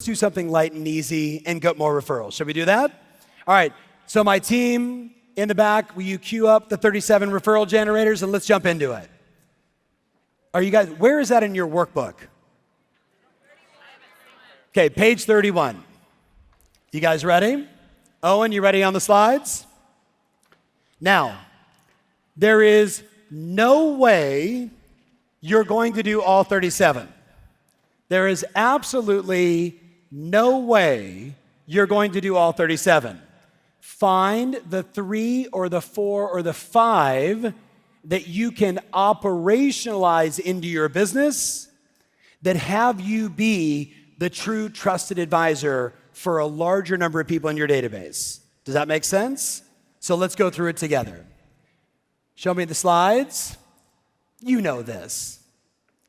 do something light and easy and get more referrals. Should we do that? All right, so my team in the back, will you queue up the 37 referral generators and let's jump into it. Are you guys, where is that in your workbook? Okay, page 31. You guys ready? Owen, you ready on the slides? Now, there is no way you're going to do all 37. There is absolutely no way you're going to do all 37. Find the 3 or the 4 or the 5 that you can operationalize into your business that have you be the true trusted advisor for a larger number of people in your database. Does that make sense? So let's go through it together. Show me the slides. You know this.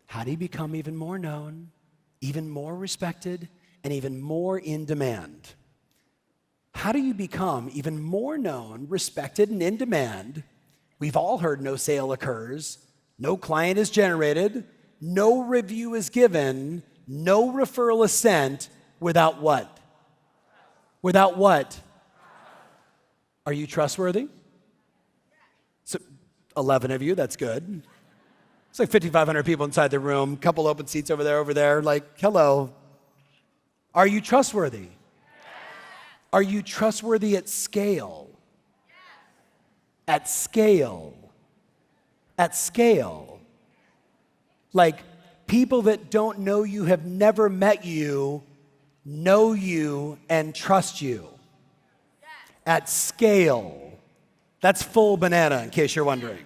How do you become even more known, even more respected, and even more in demand? How do you become even more known, respected, and in demand? We've all heard no sale occurs, no client is generated, no review is given, no referral is sent without what? Without what? Are you trustworthy? So 11 of you, that's good. It's like 5,500 people inside the room, couple open seats over there, like, hello. Are you trustworthy? Yes. Are you trustworthy at scale? Yes. At scale. At scale. Like, people that don't know you, have never met you, know you and trust you. Yes. At scale. That's full banana, in case you're wondering.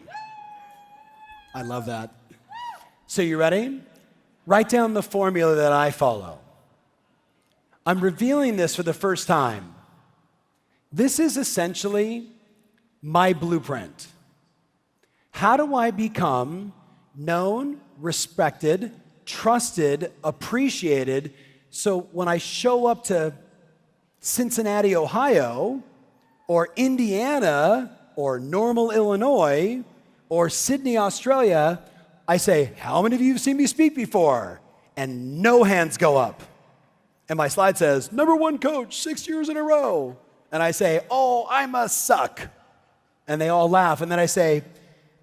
I love that. So you ready? Write down the formula that I follow. I'm revealing this for the first time. This is essentially my blueprint. How do I become known, respected, trusted, appreciated, so when I show up to Cincinnati, Ohio, or Indiana, or Normal, Illinois, or Sydney, Australia, I say, how many of you have seen me speak before? And no hands go up. And my slide says, #1 coach, 6 years in a row. And I say, oh, I must suck. And they all laugh. And then I say,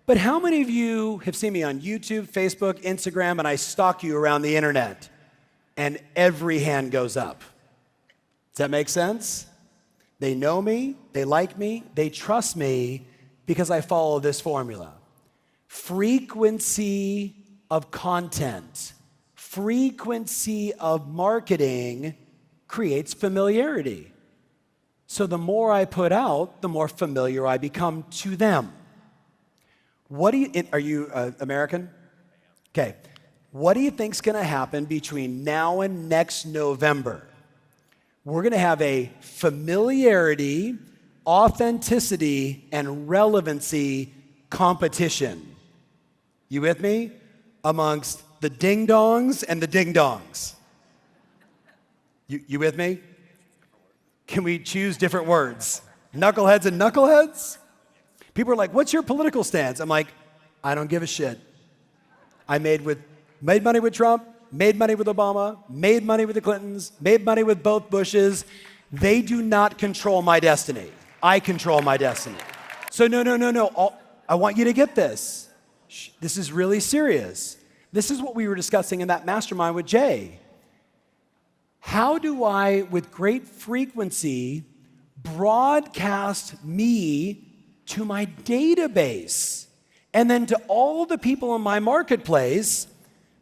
but how many of you have seen me on YouTube, Facebook, Instagram, and I stalk you around the internet? And every hand goes up. Does that make sense? They know me, they like me, they trust me because I follow this formula. Frequency of content, frequency of marketing creates familiarity. So the more I put out, the more familiar I become to them. Are you American? Okay. What do you think's gonna happen between now and next November? We're gonna have a familiarity, authenticity, and relevancy competition. You with me? Amongst the ding-dongs and the ding-dongs. You with me? Can we choose different words? Knuckleheads and knuckleheads? People are like, what's your political stance? I'm like, I don't give a shit. I made money with Trump, made money with Obama, made money with the Clintons, made money with both Bushes. They do not control my destiny. I control my destiny. So no. I want you to get this. This is really serious. This is what we were discussing in that mastermind with Jay. How do I, with great frequency, broadcast me to my database and then to all the people in my marketplace,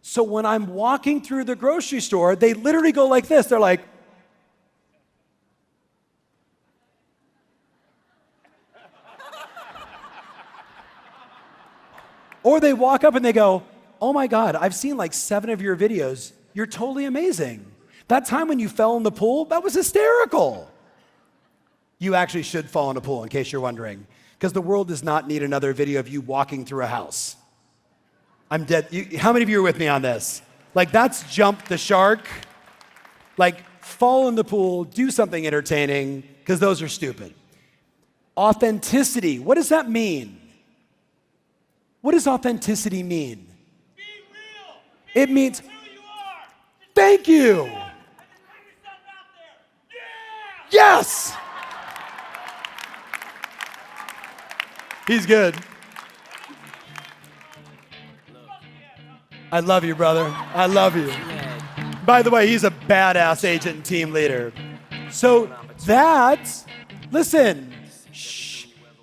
so when I'm walking through the grocery store, they literally go like this. They're like, or they walk up and they go, oh my God, I've seen like 7 of your videos. You're totally amazing. That time when you fell in the pool, that was hysterical. You actually should fall in a pool, in case you're wondering, because the world does not need another video of you walking through a house. I'm dead. How many of you are with me on this? Like, that's jump the shark. Like, fall in the pool, do something entertaining, because those are stupid. Authenticity, what does that mean? What does authenticity mean? Be real. It means, Who you are. thank you. Yes! He's good. I love you, brother. I love you. By the way, he's a badass agent and team leader. So listen,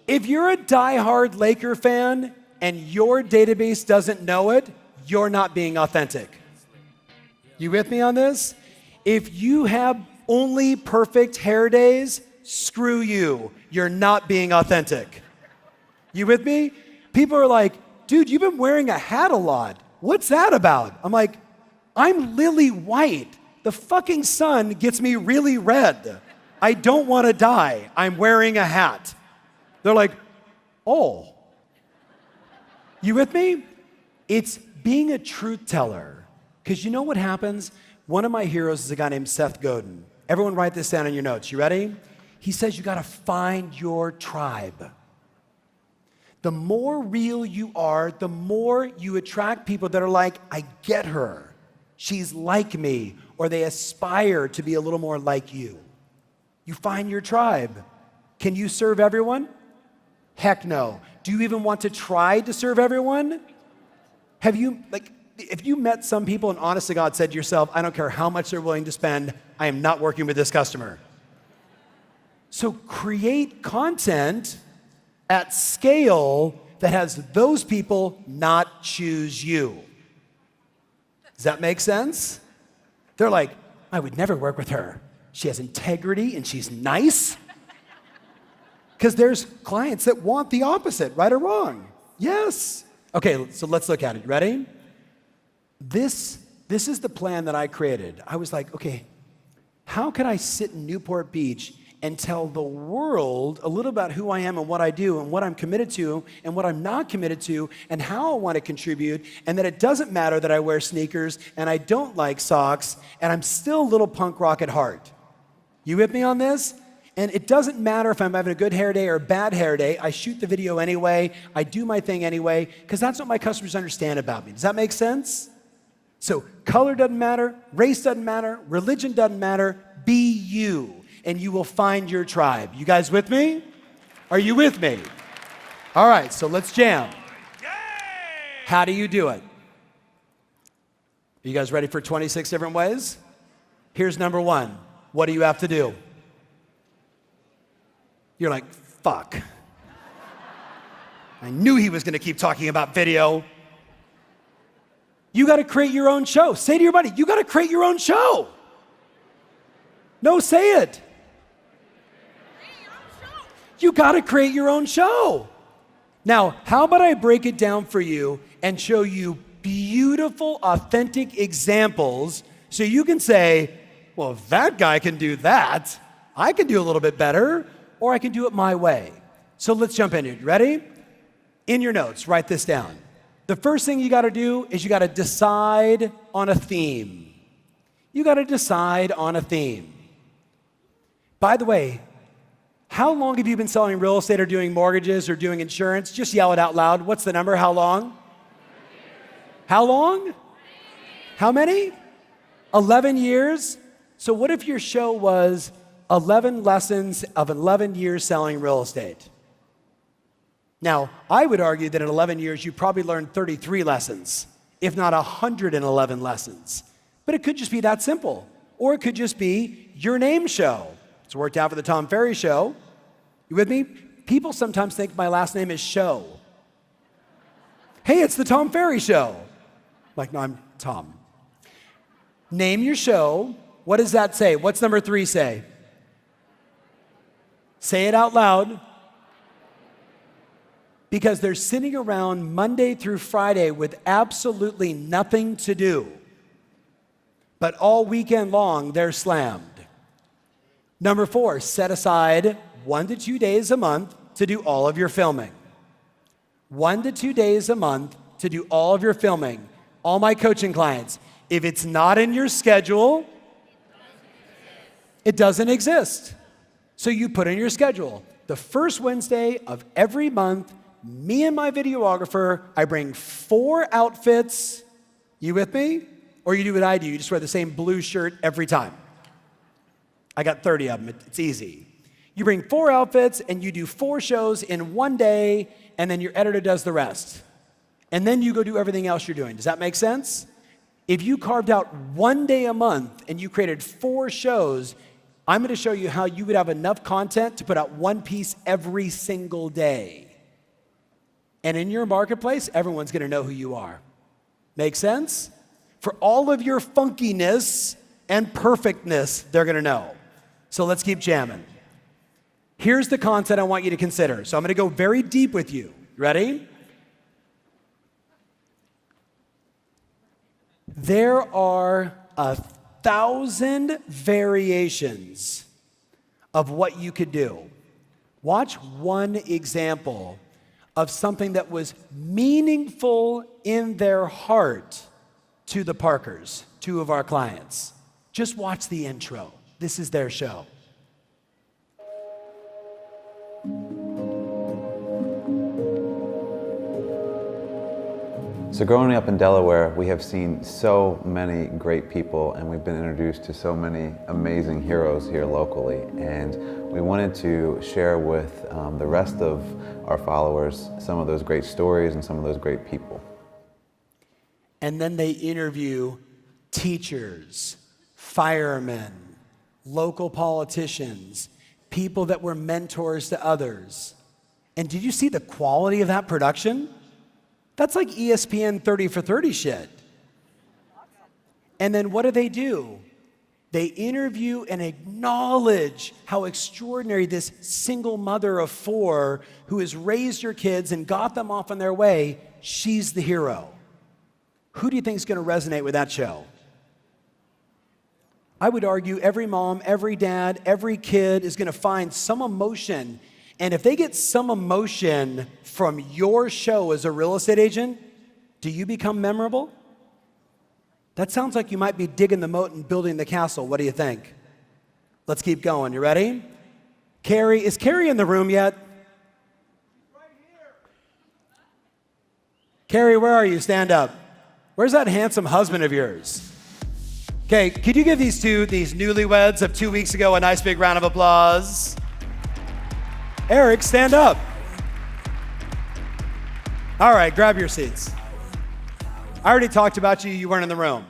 if you're a diehard Laker fan and your database doesn't know it, you're not being authentic. You with me on this? If you have only perfect hair days, screw you. You're not being authentic. You with me? People are like, dude, you've been wearing a hat a lot. What's that about? I'm like, I'm lily white. The fucking sun gets me really red. I don't want to die. I'm wearing a hat. They're like, oh. You with me? It's being a truth teller. Because you know what happens? One of my heroes is a guy named Seth Godin. Everyone write this down in your notes. You ready? He says you got to find your tribe. The more real you are, the more you attract people that are like, I get her. She's like me, or they aspire to be a little more like you. You find your tribe. Can you serve everyone? Heck no. Do you even want to try to serve everyone? If you met some people and honest to God said to yourself, I don't care how much they're willing to spend, I am not working with this customer. So create content at scale that has those people not choose you. Does that make sense? They're like, I would never work with her. She has integrity and she's nice. Because there's clients that want the opposite, right or wrong. Yes. Okay, so let's look at it. Ready? This is the plan that I created. I was like, okay, how can I sit in Newport Beach and tell the world a little about who I am and what I do and what I'm committed to and what I'm not committed to and how I want to contribute, and that it doesn't matter that I wear sneakers and I don't like socks and I'm still a little punk rock at heart. You with me on this? And it doesn't matter if I'm having a good hair day or a bad hair day. I shoot the video anyway. I do my thing anyway, because that's what my customers understand about me. Does that make sense? So color doesn't matter, race doesn't matter, religion doesn't matter. Be you, and you will find your tribe. You guys with me? Are you with me? All right, so let's jam. How do you do it? Are you guys ready for 26 different ways? Here's number one. What do you have to do? You're like, fuck. I knew he was going to keep talking about video. You got to create your own show. Say to your buddy, you got to create your own show. No, say it. You got to create your own show. Now, how about I break it down for you and show you beautiful, authentic examples so you can say, well, if that guy can do that, I can do a little bit better, or I can do it my way. So let's jump in here. You ready? In your notes, write this down. The first thing you got to do is you got to decide on a theme. You got to decide on a theme. By the way, how long have you been selling real estate or doing mortgages or doing insurance? Just yell it out loud. What's the number? How long? How long? How many? 11 years? So what if your show was 11 lessons of 11 years selling real estate? Now, I would argue that in 11 years, you probably learned 33 lessons, if not 111 lessons. But it could just be that simple. Or it could just be your name show. It's worked out for the Tom Ferry show. You with me? People sometimes think my last name is Show. Hey, it's the Tom Ferry show. Like, no, I'm Tom. Name your show. What does that say? What's number 3 say? Say it out loud. Because they're sitting around Monday through Friday with absolutely nothing to do. But all weekend long, they're slammed. Number 4, set aside 1 to 2 days a month to do all of your filming. 1 to 2 days a month to do all of your filming. All my coaching clients, if it's not in your schedule, it doesn't exist. So you put in your schedule. The first Wednesday of every month, me and my videographer, I bring 4 outfits. You with me? Or you do what I do, you just wear the same blue shirt every time. I got 30 of them. It's easy. You bring 4 outfits and you do 4 shows in one day, and then your editor does the rest. And then you go do everything else you're doing. Does that make sense? If you carved out 1 day a month and you created 4 shows, I'm going to show you how you would have enough content to put out 1 piece every single day. And in your marketplace, everyone's going to know who you are. Make sense? For all of your funkiness and perfectness, they're going to know. So let's keep jamming. Here's the content I want you to consider. So I'm going to go very deep with you. Ready? There are 1,000 variations of what you could do. Watch one example of something that was meaningful in their heart to the Parkers, 2 of our clients. Just watch the intro. This is their show. So growing up in Delaware, we have seen so many great people, and we've been introduced to so many amazing heroes here locally. And we wanted to share with the rest of our followers some of those great stories and some of those great people. And then they interview teachers, firemen, local politicians, people that were mentors to others. And did you see the quality of that production? That's like ESPN 30 for 30 shit. And then what do? They interview and acknowledge how extraordinary this single mother of 4 who has raised her kids and got them off on their way, she's the hero. Who do you think is going to resonate with that show? I would argue every mom, every dad, every kid is going to find some emotion. And if they get some emotion from your show as a real estate agent, do you become memorable? That sounds like you might be digging the moat and building the castle. What do you think? Let's keep going. You ready? Carrie, is Carrie in the room yet? Right here. Carrie, where are you? Stand up. Where's that handsome husband of yours? Okay, could you give these newlyweds of 2 weeks ago, a nice big round of applause? Eric, stand up. All right, grab your seats. I already talked about you, you weren't in the room.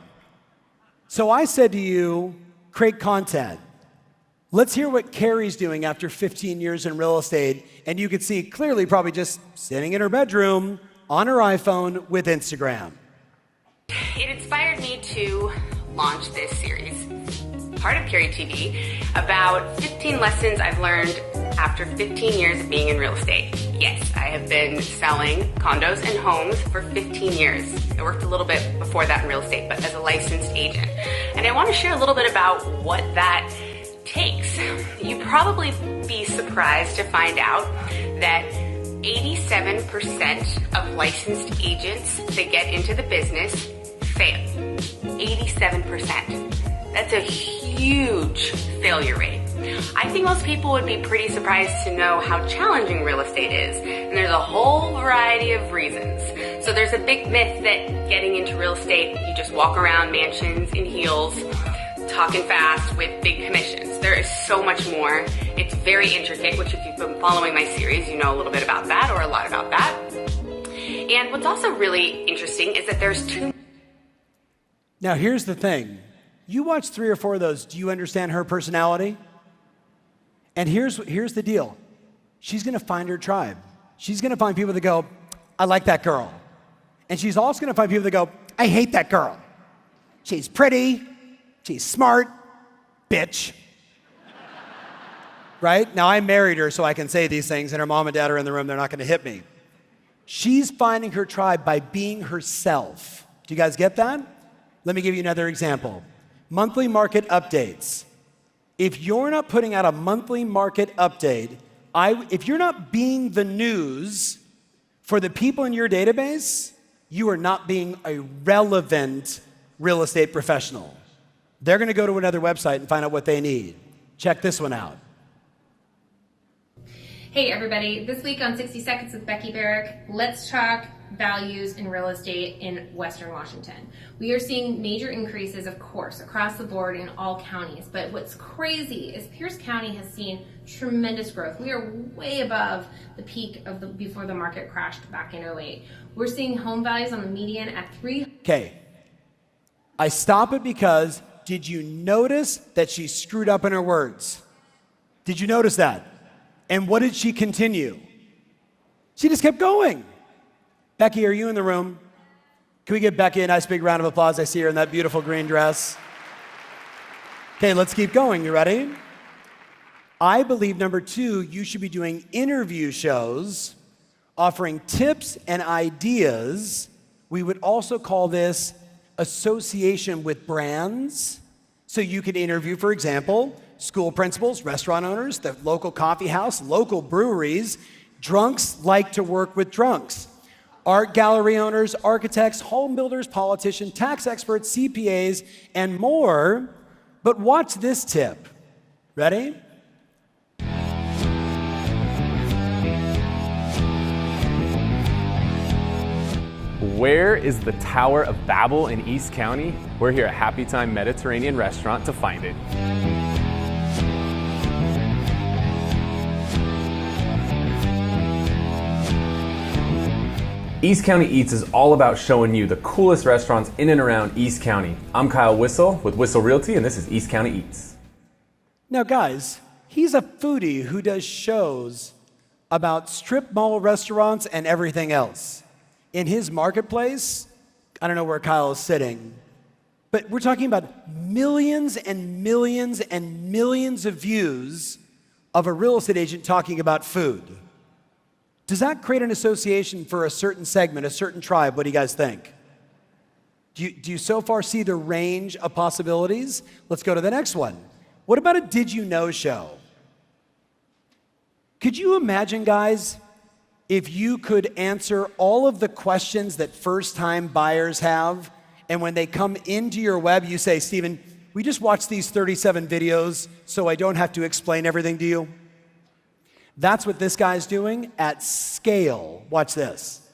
So I said to you, create content. Let's hear what Carrie's doing after 15 years in real estate, and you could see clearly probably just sitting in her bedroom on her iPhone with Instagram. It inspired me to launch this series, part of Carry TV, about 15 lessons I've learned after 15 years of being in real estate. Yes, I have been selling condos and homes for 15 years. I worked a little bit before that in real estate, but as a licensed agent. And I want to share a little bit about what that takes. You'd probably be surprised to find out that 87% of licensed agents that get into the business fail. 87%. That's a huge failure rate. I think most people would be pretty surprised to know how challenging real estate is, and there's a whole variety of reasons. So there's a big myth that getting into real estate, you just walk around mansions in heels, talking fast with big commissions. There is so much more. It's very intricate, which if you've been following my series, you know a little bit about that or a lot about that. And what's also really interesting is that there's two. Now here's the thing. You watch 3 or 4 of those, do you understand her personality? And here's the deal. She's gonna find her tribe. She's gonna find people that go, I like that girl. And she's also gonna find people that go, I hate that girl. She's pretty, she's smart, bitch. Right? Now I married her so I can say these things, and her mom and dad are in the room, they're not gonna hit me. She's finding her tribe by being herself. Do you guys get that? Let me give you another example. Monthly market updates. If you're not putting out a monthly market update, if you're not being the news for the people in your database, you are not being a relevant real estate professional. They're gonna go to another website and find out what they need. Check this one out. Hey everybody, this week on 60 Seconds with Becky Barrick, let's talk values in real estate in Western Washington. We are seeing major increases, of course, across the board in all counties, but what's crazy is Pierce County has seen tremendous growth. We are way above the peak of before the market crashed back in '08. We're seeing home values on the median at Okay, I stop it because did you notice that she screwed up in her words? Did you notice that? And what did she continue? She just kept going. Becky, are you in the room? Can we give Becky a nice big round of applause? I see her in that beautiful green dress. Okay, let's keep going. You ready? I believe number 2, you should be doing interview shows, offering tips and ideas. We would also call this association with brands. So you could interview, for example, school principals, restaurant owners, the local coffee house, local breweries. Drunks like to work with drunks. Art gallery owners, architects, home builders, politicians, tax experts, CPAs, and more. But watch this tip. Ready? Where is the Tower of Babel in East County? We're here at Happy Time Mediterranean Restaurant to find it. East County Eats is all about showing you the coolest restaurants in and around East County. I'm Kyle Whistle with Whistle Realty, and this is East County Eats. Now, guys, he's a foodie who does shows about strip mall restaurants and everything else. In his marketplace, I don't know where Kyle is sitting, but we're talking about millions and millions and millions of views of a real estate agent talking about food. Does that create an association for a certain segment, a certain tribe? What do you guys think? Do you so far see the range of possibilities? Let's go to the next one. What about a Did You Know show? Could you imagine, guys, if you could answer all of the questions that first-time buyers have, and when they come into your web, you say, Stephen, we just watched these 37 videos, so I don't have to explain everything to you? That's what this guy's doing at scale. Watch this.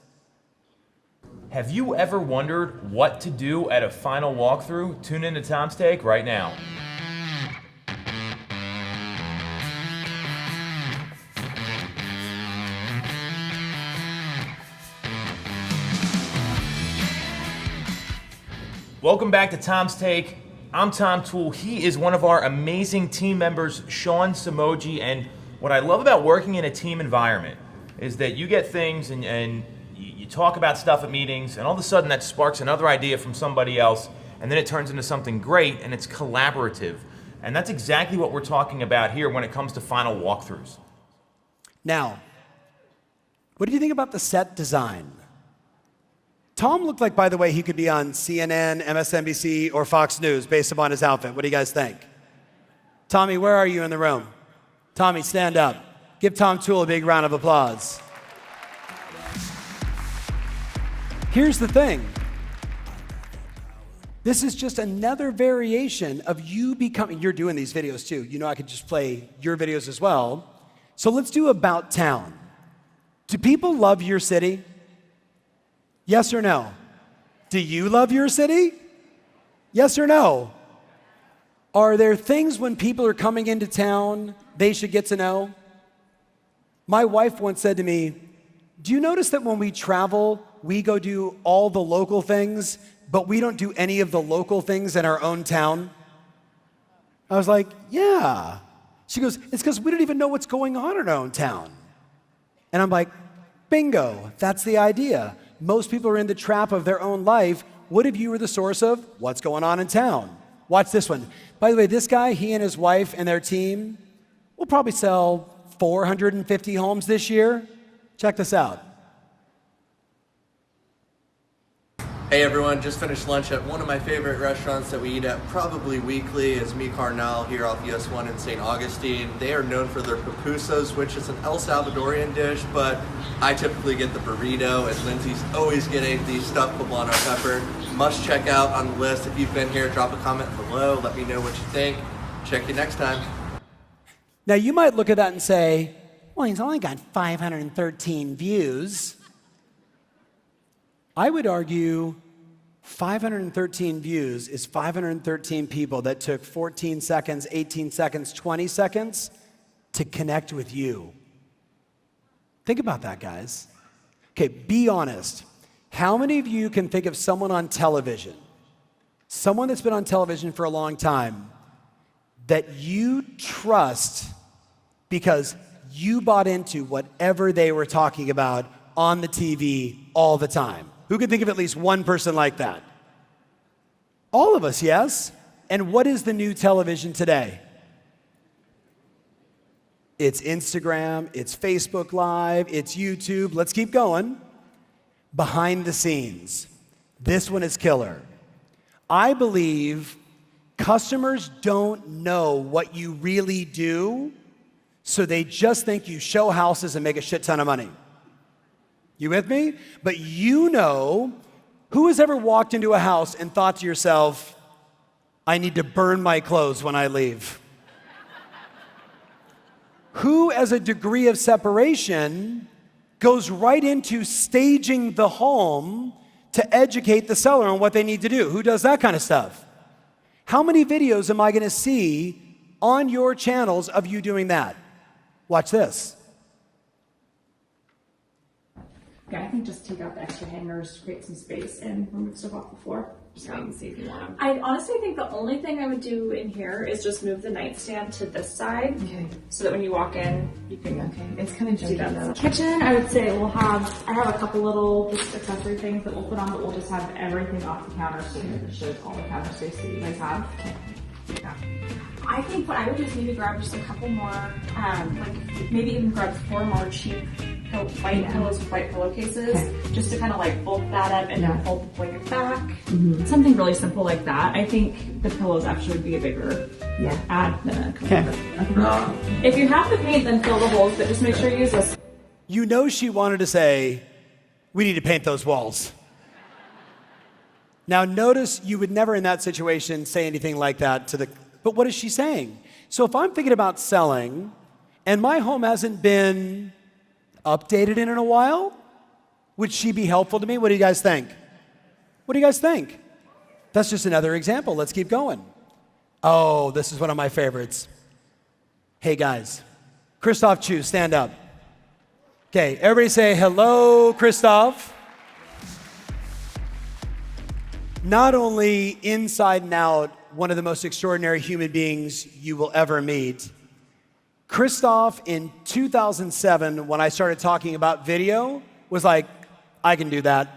Have you ever wondered what to do at a final walkthrough? Tune into Tom's Take right now. Welcome back to Tom's Take. I'm Tom Toole. He is one of our amazing team members, Sean Samoji, and what I love about working in a team environment is that you get things and you talk about stuff at meetings, and all of a sudden that sparks another idea from somebody else, and then it turns into something great, and it's collaborative. And that's exactly what we're talking about here when it comes to final walkthroughs. Now, what do you think about the set design? Tom looked like, by the way, he could be on CNN, MSNBC, or Fox News based upon his outfit. What do you guys think? Tommy, where are you in the room? Tommy, stand up. Give Tom Toole a big round of applause. Here's the thing. This is just another variation of you becoming, you're doing these videos too. You know I could just play your videos as well. So let's do About Town. Do people love your city? Yes or no? Do you love your city? Yes or no? Are there things when people are coming into town they should get to know? My wife once said to me, do you notice that when we travel, we go do all the local things, but we don't do any of the local things in our own town? I was like, yeah. She goes, it's because we don't even know what's going on in our own town. And I'm like, bingo, that's the idea. Most people are in the trap of their own life. What if you were the source of what's going on in town? Watch this one. By the way, this guy, he and his wife and their team will probably sell 450 homes this year. Check this out. Hey everyone, just finished lunch at one of my favorite restaurants that we eat at probably weekly. It's Mi Carnal here off US 1 in St. Augustine. They are known for their pupusas, which is an El Salvadorian dish, but I typically get the burrito, and Lindsay's always getting the stuffed poblano pepper. Must check out on the list. If you've been here, drop a comment below. Let me know what you think. Check you next time. Now you might look at that and say, well, he's only got 513 views. I would argue 513 views is 513 people that took 14 seconds, 18 seconds, 20 seconds to connect with you. Think about that, guys. Okay, be honest. How many of you can think of someone on television, someone that's been on television for a long time, that you trust because you bought into whatever they were talking about on the TV all the time? Who can think of at least one person like that? All of us, yes? And what is the new television today? It's Instagram, it's Facebook Live, it's YouTube. Let's keep going. Behind the scenes. This one is killer. I believe customers don't know what you really do, so they just think you show houses and make a shit ton of money. You with me? But you know, who has ever walked into a house and thought to yourself, I need to burn my clothes when I leave? Who, as a degree of separation, goes right into staging the home to educate the seller on what they need to do? Who does that kind of stuff? How many videos am I going to see on your channels of you doing that? Watch this. Yeah, I think just take out the extra hangers, create some space, and remove stuff off the floor. Just wait and see if you want them. I honestly think the only thing I would do in here is just move the nightstand to this side, so that when you walk in, you can It's kind of see junky that. though. Kitchen, I would say I have a couple little just accessory things that we'll put on, but we'll just have everything off the counter so that it shows all the counter space that you guys have. Yeah. I think what I would just maybe grab just a couple more, like maybe even grab 4 more cheap white pillows with white pillowcases, just to kind of like bulk that up and then fold the blanket back. Something really simple like that. I think the pillows actually would be a bigger add than a comforter. If you have to paint, then fill the holes, but just make sure you use this. You know she wanted to say, we need to paint those walls. Now notice you would never in that situation say anything like that to the, but what is she saying? So if I'm thinking about selling and my home hasn't been updated in a while, would she be helpful to me? What do you guys think? What do you guys think? That's just another example. Let's keep going. Oh, this is one of my favorites. Hey guys, Christoph Chu, stand up. Okay, everybody say hello, Christoph. Not only inside and out, one of the most extraordinary human beings you will ever meet. Christoph, in 2007, when I started talking about video, was like, I can do that.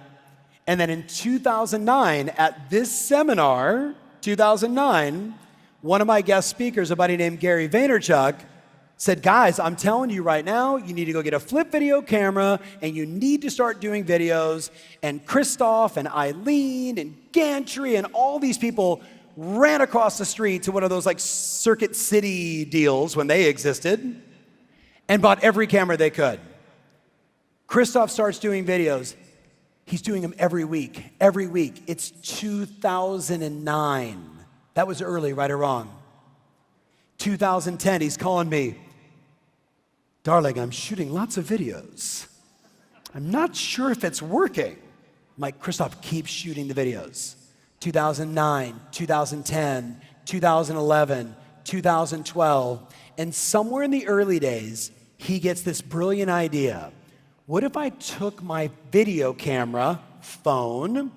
And then in 2009, at this seminar, 2009, one of my guest speakers, a buddy named Gary Vaynerchuk, said, guys, I'm telling you right now, you need to go get a flip video camera and you need to start doing videos. And Christoph and Eileen and Gantry and all these people ran across the street to one of those like Circuit City deals when they existed and bought every camera they could. Christoph starts doing videos. He's doing them every week. Every week. It's 2009. That was early, right or wrong. 2010, he's calling me, darling, I'm shooting lots of videos. I'm not sure if it's working. I'm like, Christoph, keep shooting the videos. 2009, 2010, 2011, 2012, and somewhere in the early days, he gets this brilliant idea. What if I took my video camera, phone,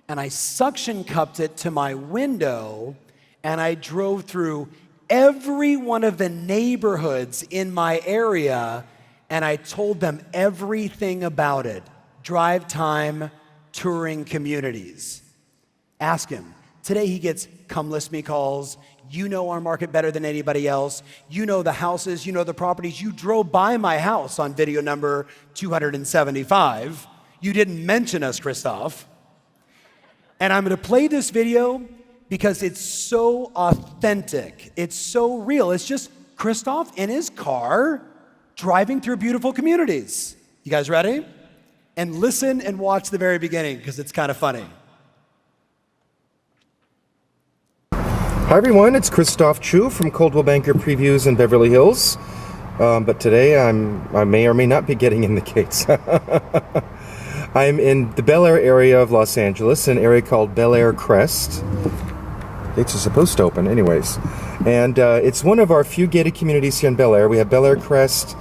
and I suction cupped it to my window, and I drove through every one of the neighborhoods in my area, and I told them everything about it. Drive time, touring communities. Ask him. Today he gets come list me calls. You know our market better than anybody else. You know the houses, you know the properties. You drove by my house on video number 275. You didn't mention us, Christoph. And I'm gonna play this video because it's so authentic. It's so real. It's just Christoph in his car driving through beautiful communities. You guys ready? And listen and watch the very beginning because it's kind of funny. Hi everyone, it's Christoph Chu from Coldwell Banker Previews in Beverly Hills. But today I may or may not be getting in the gates. I'm in the Bel Air area of Los Angeles, an area called Bel Air Crest. Gates are supposed to open anyways. And it's one of our few gated communities here in Bel Air. We have Bel Air Crest,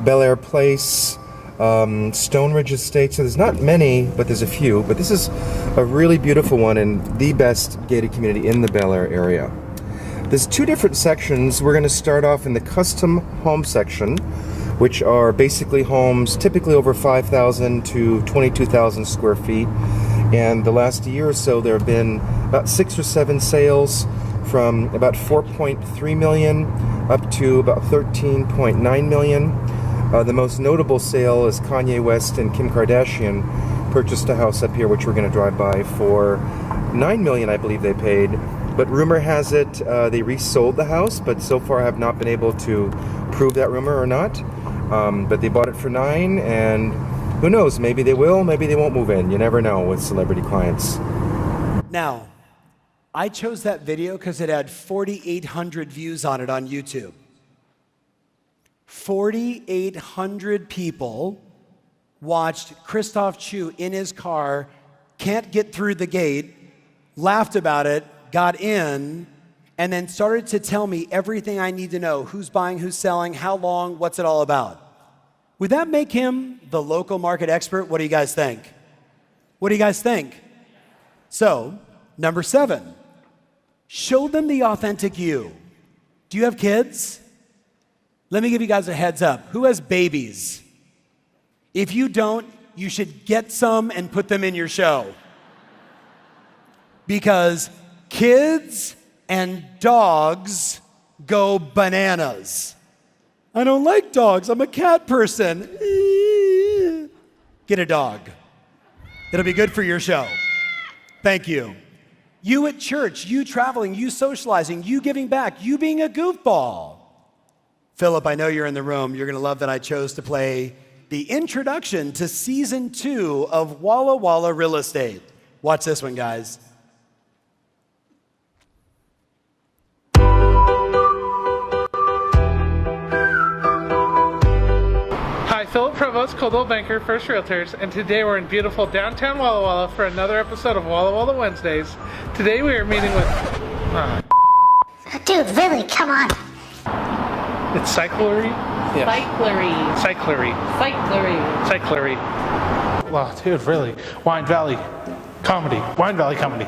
Bel Air Place, Stone Ridge Estate. So there's not many, but there's a few. But this is a really beautiful one and the best gated community in the Bel Air area. There's two different sections. We're going to start off in the custom home section, which are basically homes typically over 5,000 to 22,000 square feet. And the last year or so, there have been about 6 or 7 sales from about 4.3 million up to about 13.9 million. The most notable sale is Kanye West and Kim Kardashian purchased a house up here, which we're going to drive by for 9 million, I believe they paid. But rumor has it they resold the house, but so far I have not been able to prove that rumor or not. But they bought it for 9, and who knows, maybe they will, maybe they won't move in. You never know with celebrity clients. Now, I chose that video because it had 4,800 views on it on YouTube. 4,800 people watched Christoph Chu in his car, can't get through the gate, laughed about it, got in, and then started to tell me everything I need to know. Who's buying, who's selling, how long, what's it all about? Would that make him the local market expert? What do you guys think? What do you guys think? So, number 7, show them the authentic you. Do you have kids? Let me give you guys a heads up. Who has babies? If you don't, you should get some and put them in your show. Because kids and dogs go bananas. I don't like dogs. I'm a cat person. Get a dog. It'll be good for your show. Thank you. You at church, you traveling, you socializing, you giving back, you being a goofball. Philip, I know you're in the room. You're going to love that I chose to play the introduction to season 2 of Walla Walla Real Estate. Watch this one, guys. Hi, Philip Provost, Coldwell Banker, First Realtors, and today we're in beautiful downtown Walla Walla for another episode of Walla Walla Wednesdays. Today we are meeting with... Dude, really, come on. It's Cyclery? Yeah. Cyclery. Cyclery. Wow, dude, really. Wine Valley Comedy. Wine Valley Comedy.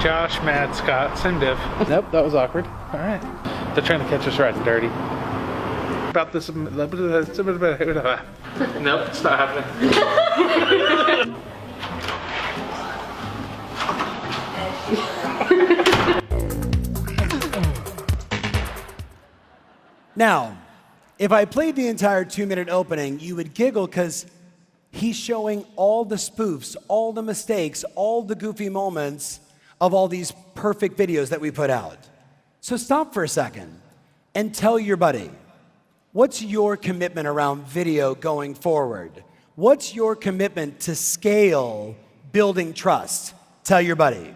Josh, Matt, Scott, Simdiv. Nope, that was awkward. All right. They're trying to catch us riding dirty. About this... Nope, it's not happening. Now, if I played the entire 2-minute opening, you would giggle because he's showing all the spoofs, all the mistakes, all the goofy moments of all these perfect videos that we put out. So stop for a second and tell your buddy, what's your commitment around video going forward? What's your commitment to scale building trust? Tell your buddy.